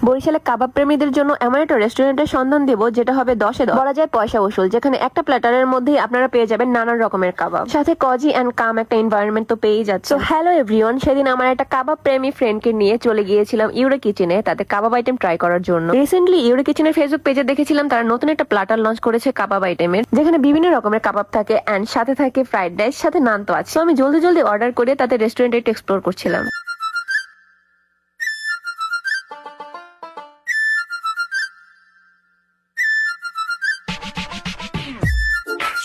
বরিশালে কাবাব প্রেমীদের জন্য এমন একটা রেস্টুরেন্টের সন্ধান দিব যেটা হবে 10-এ 10 বলা যায় পয়সা উসুল, যেখানে একটা প্ল্যাটারের মধ্যেই আপনারা পেয়ে যাবেন নানান রকমের কাবাব, সাথে কজি এন্ড কাম একটা এনভায়রনমেন্ট তো পেয়েই যাচ্ছে। সো হ্যালো এভরিওয়ান, সেদিন আমার একটা কাবাব প্রেমী ফ্রেন্ডকে নিয়ে চলে গিয়েছিলাম ইউরে কিচেনে তাদের কাবাব আইটেম ট্রাই করার জন্য। রিসেন্টলি ইউরে কিচেনের ফেসবুক পেজে দেখেছিলাম তারা নতুন একটা প্ল্যাটার লঞ্চ করেছে কাবাব আইটেমের, যেখানে বিভিন্ন রকমের কাবাব থাকে এন্ড সাথে থাকে ফ্রাইড রাইস, সাথে নান তো আছে। তো আমি জলদি অর্ডার করে তাদের রেস্টুরেন্টে একটু এক্সপ্লোর করছিলাম।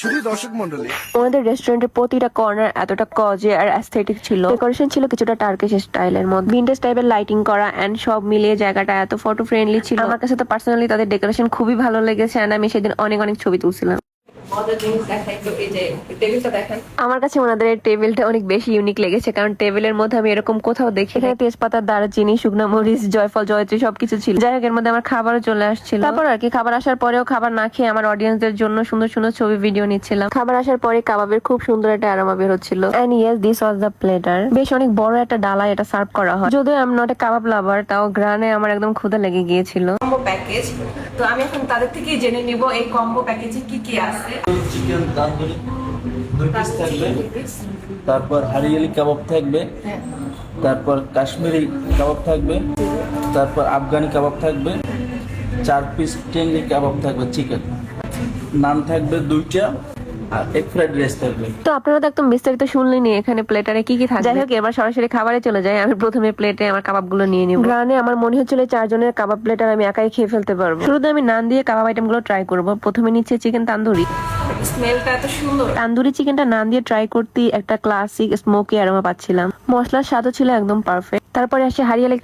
শুধু দর্শক মন্ডলী, ওনাদের রেস্টুরেন্টের প্রতিটা কর্নার এতটা কজে আর অ্যাস্থেটিক ছিল। ডেকোরেশন ছিল কিছুটা টার্কিশ স্টাইলের মধ্যে, ভিন্টেজ টাইপের লাইটিং করা এন্ড সব মিলিয়ে জায়গাটা এত ফটো ফ্রেন্ডলি ছিল। আমার কাছে তো পার্সোনালি তাদের ডেকোরেশন খুবই ভালো লেগেছে এন্ড আমি সেদিন অনেক ছবি তুলছিলাম। আমার কাছে ওনাদের এই টেবিলটা অনেক বেশি ইউনিক লেগেছে, কারণ টেবিলের মধ্যে আমি এরকম কোথাও দেখি। এখানে তেজপাতা, দারুচিনি, শুকনো মরিচ, জয়ফল, জয়ত্রী সবকিছু ছিল। যাই হোক, এর মধ্যে আমার খাবারও চলে আসছিল। তারপর আর কি, খাবার আসার পরেও খাবার না খেয়ে আমার অডিয়েন্সদের জন্য সুন্দর ছবি ভিডিও নিচ্ছিলাম। খাবার আসার পরে কাবাবের খুব সুন্দর একটা অ্যারোমা বের হচ্ছিল। And yes, this was the platter. বেশ অনেক বড় একটা ডালায় এটা সার্ভ করা হয়। যদিও আমি নট এ কাবাব লাভার, তাও গ্রানে আমার একদম ক্ষুধা লেগে গিয়েছিল। কম্বো প্যাকেজ, তো আমি এখন তাদের থেকে জেনে নিব এই কম্বো প্যাকেজে কি কি আছে। চিকেন তান্দুরি 2 পিস থাকবে, তারপর হারিয়ালি কাবাব থাকবে, তারপর কাশ্মীরি কাবাব থাকবে, তারপর আফগানি কাবাব থাকবে, 4 পিস টেঙ্গি কাবাব থাকবে, চিকেন নান থাকবে 2টা, আর এগ ফ্রাইড রাইস থাকবে। তো আপনারা তো একদম বিস্তারিত শুনলেনি এখানে প্লেটারে কি থাকবে। যাই হোক, এবার সরাসরি খাবারে চলে যাই। আমি প্রথমে প্লেটে আমার কাবাবগুলো নিয়ে নিব। গ্রানে আমার মনে হচ্ছিল 4 জনের কাবাব প্লেটার আমি একাই খেয়ে ফেলতে পারবো। শুরুতে আমি নান দিয়ে কাবাব আইটেমগুলো ট্রাই করব। প্রথমে নিচ্ছে চিকেন তান্দুরি। স্মেলটা এত সুন্দর। তান্দুরি চিকেনটা নান দিয়ে ট্রাই করতে একটা ক্লাসিক স্মোকি অ্যারোমা পাচ্ছিলাম। মশলার স্বাদও ছিল একদম পারফেক্ট। তারপরে আসে হারিয়ালি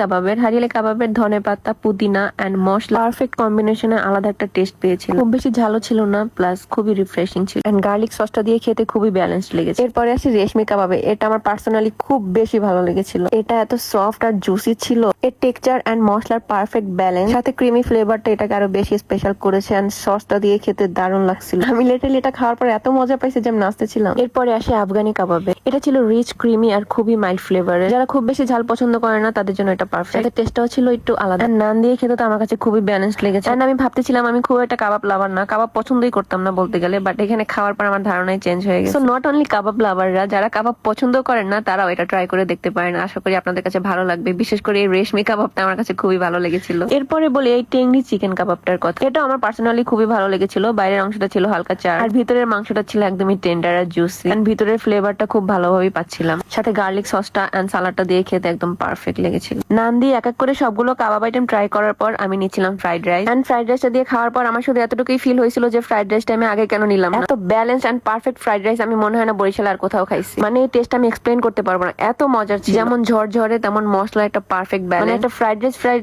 কাবাবের ধনেপাতা, পুদিনা এন্ড মশলা পারফেক্ট কম্বিনেশনে আলাদা একটা টেস্ট পেয়েছিল। খুব বেশি ঝালও ছিল না, প্লাস খুবই রিফ্রেশিং ছিল এন্ড গার্লিক সসটা দিয়ে খেতে খুবই ব্যালেন্সড লেগেছে। এরপরে আসে রেশমি কাবাবে। এটা আমার পার্সোনালি খুব বেশি ভালো লেগেছিল। এটা এত সফট আর জুসি ছিল। এর টেক্সচার এন্ড মশলার পারফেক্ট ব্যালেন্স, সাথে ক্রিমি ফ্লেভারটা এটাকে আরো বেশি স্পেশাল করেছে এন্ড সসটা দিয়ে খেতে দারুণ লাগছিল। আমি লিটারালি এটা খাওয়ার পর এত মজা পাইছি যে আমি নাচতেছিলাম। এরপরে আসে আফগানি কাবাবে। এটা ছিল রিচ, ক্রিমি আর খুবই মাইল্ড ফ্লেভারের। যারা খুব বেশি ঝাল পছন্দ করে না তাদের জন্য এটা পারফেক্ট। এর টেস্টটাও ছিল একটু আলাদা। নান দিয়ে খেতে তো আমার কাছে খুবই ব্যালেন্সড লেগেছে। এন্ড আমি ভাবতেছিলাম আমি খুব একটা কাবাব লাভার না, কাবাব পছন্দই করতাম না বলতে গেলে, বাট এখানে খাওয়ার পর আমার ধারণাই চেঞ্জ হয়ে গেছে। সো নট অনলি কাবাব লাভাররা, যারা কাবাব পছন্দ করেন না তারাও এটা ট্রাই করে দেখতে পারেন। আশা করি আপনাদের কাছে ভালো লাগবে। বিশেষ করে এই রেশমি কাবাবটা আমার কাছে খুবই ভালো লেগেছিল। এরপরে বলি এই টেংরি চিকেন কাবাবটার কথা। এটা আমার পার্সোনালি খুবই ভালো লেগেছিল। বাইরের অংশটা ছিল হালকা চার আর ভিতরের মাংসটা ছিল একদমই টেন্ডার আর জুসি এন্ড ভিতরের ফ্লেভারটা খুব ভালোভাবে পাচ্ছিলাম। সাথে গার্লিক সসটা এন্ড সালাডটা দিয়ে খেতে একদম পারফেক্ট লেগেছিল। নান দিয়ে এক করে সবগুলো কাবাব আইটেম ট্রাই করার পর আমি নিচ্ছিলাম ফ্রাইড রাইস এন্ড ফ্রাইড রাইসটা দিয়ে খাওয়ার পর আমার শুধু এতটুকুই ফিল হয়েছিল যে ফ্রাইড রাইসটা আমি আগে কেন নিলাম না। এত balance and perfect fried rice আমি মনে হয় না বরিশাল আর কোথাও খাইছি। মানে এই টেস্ট আমি এক্সপ্লেন করতে পারবো না, এত মজার ছিল। যেমন ঝরঝরে তেমন মশলা, একটা পারফেক্ট ব্যালেন্স। মানে একটা ফ্রাইড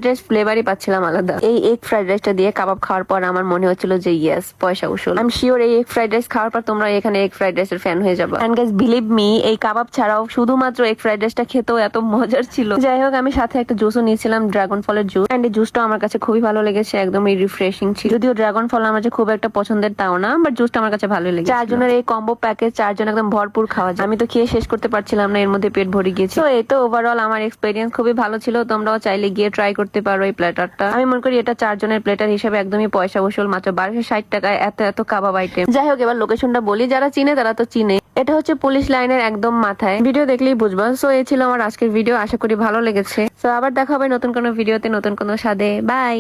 রাইস ফ্লেভারই পাচ্ছিলাম আলাদা। এই এগ ফ্রাইড রাইসটা দিয়ে কাবাব খাওয়ার পর আমার মনে হচ্ছিল যে ইয়েস, পয়সা উসুল। আমি শিওর এই এগ ফ্রাইড রাইস খাওয়ার পর তোমরা এখানে এগ ফ্রাইড রাইসের ফ্যান হয়ে যাবে। এন্ড গাইস, বিলিভ মি, এই কাবাব ছাড়াও শুধুমাত্র এগ ফ্রাইড রাইসটা খেতেও এত মজার ছিল। যাই হোক, আমি সাথে একটা জুসও নিয়েছিলাম, ড্রাগন ফলের জুস এন্ড এই জুসটা আমার কাছে খুবই ভালো লেগেছে, একদমই রিফ্রেশিং ছিল। যদিও ড্রাগন ফল আমার যে খুব একটা পছন্দের তাও না, বাট জুসটা আমার কাছে ভালোই লেগেছে। 4 জনের এই কম্বো প্যাকেজ, 4 জন একদম ভরপুর খাওয়া যায়। আমি তো খেয়ে শেষ করতে পারছিলাম না, এর মধ্যে পেট ভরে গিয়েছে। তো এই তো ওভারঅল আমার এক্সপেরিয়েন্স খুবই ভালো ছিল। তোমরাও চাইলে গিয়ে ট্রাই করতে পারো এই প্ল্যাটারটা। আমি মনে করি এটা 4 জনের প্লেটার হিসেবে একদমই পয়সা উসুল, মাত্র 1260 টাকায় এত কাবাব আইটেম। যাই হোক, এবার লোকেশনটা বলি, যারা চিনে তারা তো চিনে। এটা হচ্ছে পুলিশ লাইনের একদম মাথায়। ভিডিও দেখলেই বুঝবা। সো এই ছিল আমার আজকের ভিডিও, আশা করি ভালো লেগেছে। সো আবার দেখা হবে নতুন কোনো ভিডিওতে, নতুন কোনো স্বাদে। বাই।